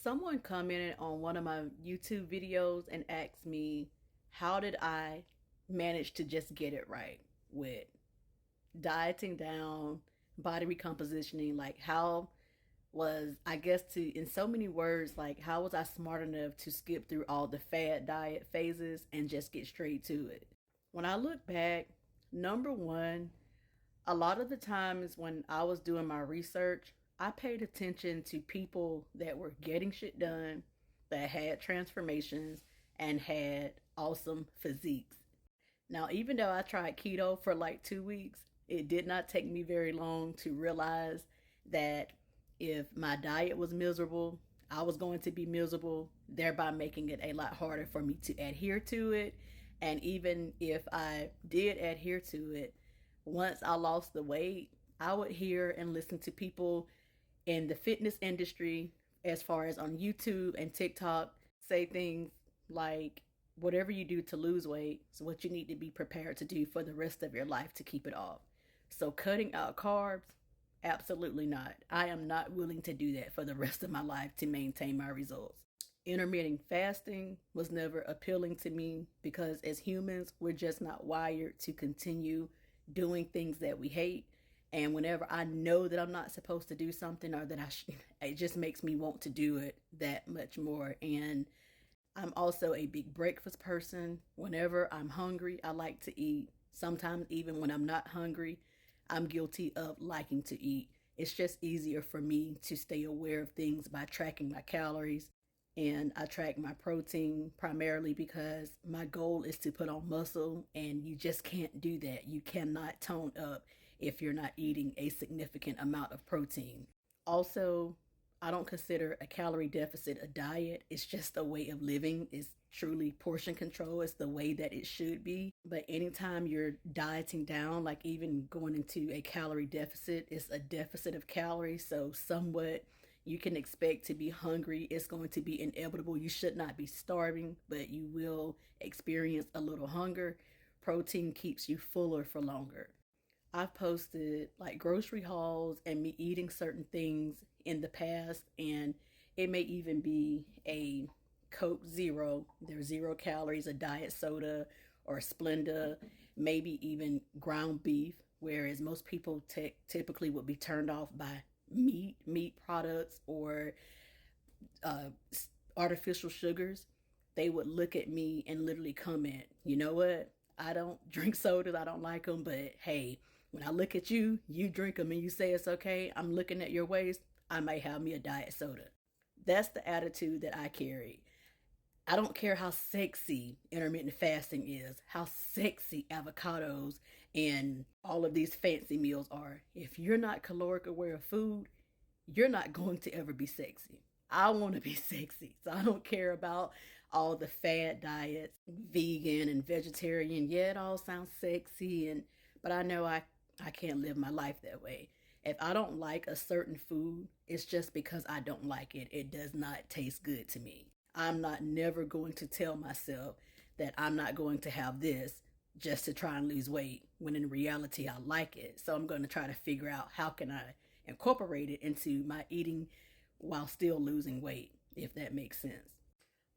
Someone commented on one of my YouTube videos and asked me, how did I manage to just get it right with dieting down, body recompositioning? Like, how was, I guess, in so many words, like, how was I smart enough to skip through all the fad diet phases and just get straight to it? When I look back, number one, a lot of the times when I was doing my research, I paid attention to people that were getting shit done, that had transformations, and had awesome physiques. Now, even though I tried keto for like 2 weeks, it did not take me very long to realize that if my diet was miserable, I was going to be miserable, thereby making it a lot harder for me to adhere to it. And even if I did adhere to it, once I lost the weight, I would hear and listen to people in the fitness industry, as far as on YouTube and TikTok, say things like, whatever you do to lose weight is what you need to be prepared to do for the rest of your life to keep it off. So, cutting out carbs, absolutely not. I am not willing to do that for the rest of my life to maintain my results. Intermittent fasting was never appealing to me because as humans, we're just not wired to continue doing things that we hate. And whenever I know that I'm not supposed to do something, or that it just makes me want to do it that much more. And I'm also a big breakfast person. Whenever I'm hungry, I like to eat. Sometimes even when I'm not hungry, I'm guilty of liking to eat. It's just easier for me to stay aware of things by tracking my calories. And I track my protein primarily because my goal is to put on muscle, and you just can't do that. You cannot tone up if you're not eating a significant amount of protein. Also, I don't consider a calorie deficit a diet. It's just a way of living. It's truly portion control. It's the way that it should be. But anytime you're dieting down, like even going into a calorie deficit, it's a deficit of calories. So somewhat you can expect to be hungry. It's going to be inevitable. You should not be starving, but you will experience a little hunger. Protein keeps you fuller for longer. I've posted like grocery hauls and me eating certain things in the past, and it may even be a Coke Zero. There's 0 calories, a diet soda, or a Splenda, maybe even ground beef. Whereas most people typically would be turned off by meat products, or uh, artificial sugars. They would look at me and literally comment, you know what? I don't drink sodas. I don't like them. But hey, when I look at you, you drink them and you say it's okay. I'm looking at your waist. I might have me a diet soda. That's the attitude that I carry. I don't care how sexy intermittent fasting is, how sexy avocados and all of these fancy meals are. If you're not caloric aware of food, you're not going to ever be sexy. I want to be sexy. So I don't care about all the fad diets, vegan and vegetarian. Yeah, it all sounds sexy, and but I know I can't live my life that way. If I don't like a certain food, it's just because I don't like it. It does not taste good to me. I'm not never going to tell myself that I'm not going to have this just to try and lose weight, when in reality I like it. So I'm going to try to figure out how can I incorporate it into my eating while still losing weight, if that makes sense.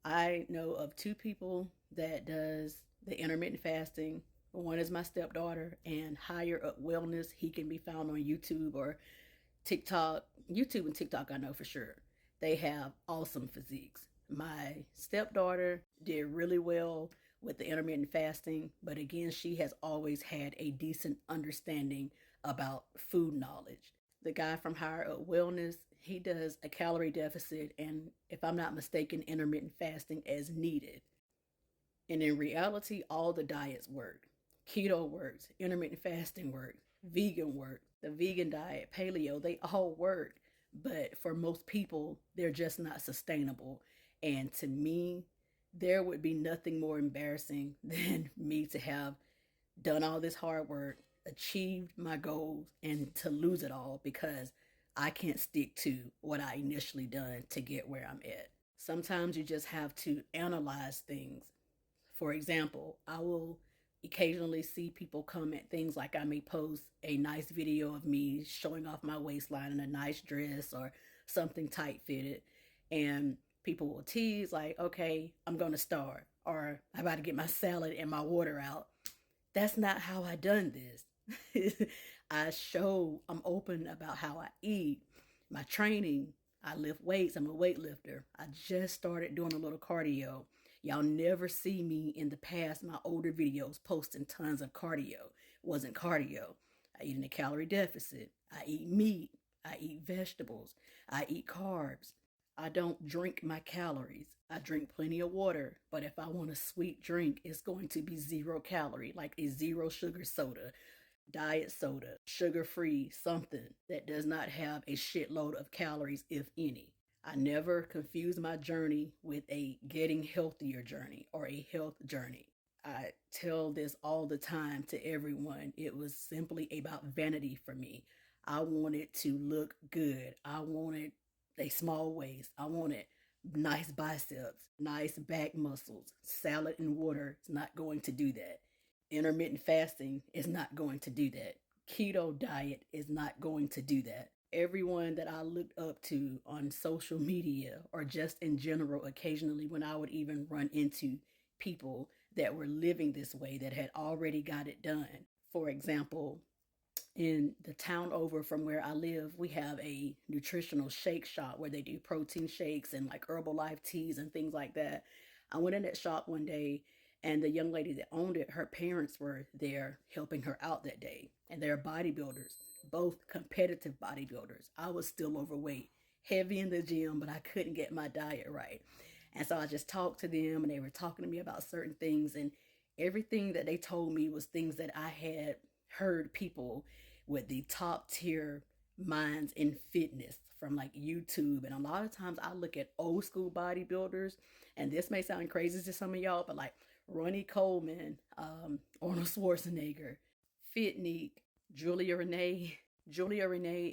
I know of two people that does the intermittent fasting. One is my stepdaughter, and Higher Up Wellness. He can be found on YouTube or TikTok. YouTube and TikTok, I know for sure. They have awesome physiques. My stepdaughter did really well with the intermittent fasting, but again, she has always had a decent understanding about food knowledge. The guy from Higher Up Wellness, he does a calorie deficit and, if I'm not mistaken, intermittent fasting as needed. And in reality, all the diets work. Keto works, intermittent fasting works, vegan works, the vegan diet, paleo, they all work. But for most people, they're just not sustainable. And to me, there would be nothing more embarrassing than me to have done all this hard work, achieved my goals, and to lose it all because I can't stick to what I initially done to get where I'm at. Sometimes you just have to analyze things. For example, I will occasionally see people comment things like I may post a nice video of me showing off my waistline in a nice dress or something tight fitted. And people will tease, like, okay, I'm going to start, or I'm about to get my salad and my water out. That's not how I done this. I'm open about how I eat, my training. I lift weights. I'm a weightlifter. I just started doing a little cardio. Y'all never see me in the past, my older videos, posting tons of cardio. It wasn't cardio. I eat in a calorie deficit. I eat meat. I eat vegetables. I eat carbs. I don't drink my calories. I drink plenty of water, but if I want a sweet drink, it's going to be 0 calorie, like a zero sugar soda, diet soda, sugar free, something that does not have a shitload of calories, if any. I never confuse my journey with a getting healthier journey or a health journey. I tell this all the time to everyone. It was simply about vanity for me. I wanted to look good. I wanted a small waist. I wanted nice biceps, nice back muscles. Salad and water is not going to do that. Intermittent fasting is not going to do that. Keto diet is not going to do that. Everyone that I looked up to on social media or just in general, occasionally when I would even run into people that were living this way that had already got it done. For example, in the town over from where I live, we have a nutritional shake shop where they do protein shakes and like Herbalife teas and things like that. I went in that shop one day, and the young lady that owned it, her parents were there helping her out that day. And they're bodybuilders, both competitive bodybuilders. I was still overweight, heavy in the gym, but I couldn't get my diet right. And so I just talked to them, and they were talking to me about certain things. And everything that they told me was things that I had heard people with the top tier minds in fitness from like YouTube. And a lot of times I look at old school bodybuilders, and this may sound crazy to some of y'all, but like Ronnie Coleman, Arnold Schwarzenegger, Fitneek, Julia Renee,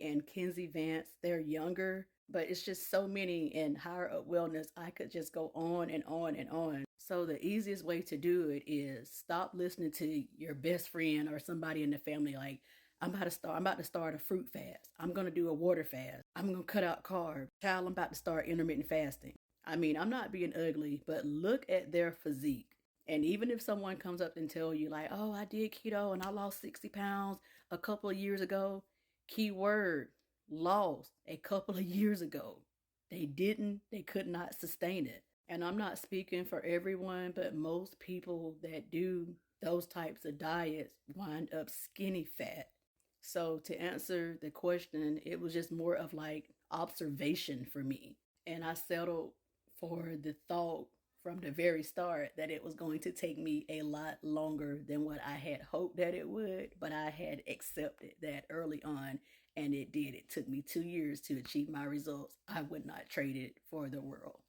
and Kenzie Vance. They're younger, but it's just so many in higher up wellness. I could just go on and on and on. So the easiest way to do it is stop listening to your best friend or somebody in the family like, I'm about to start a fruit fast. I'm gonna do a water fast. I'm gonna cut out carbs. Child, I'm about to start intermittent fasting. I mean, I'm not being ugly, but look at their physique. And even if someone comes up and tell you like, oh, I did keto and I lost 60 pounds a couple of years ago, key word, lost a couple of years ago. They could not sustain it. And I'm not speaking for everyone, but most people that do those types of diets wind up skinny fat. So to answer the question, it was just more of like observation for me. And I settled for the thought from the very start that it was going to take me a lot longer than what I had hoped that it would, but I had accepted that early on, and it did. It took me 2 years to achieve my results. I would not trade it for the world.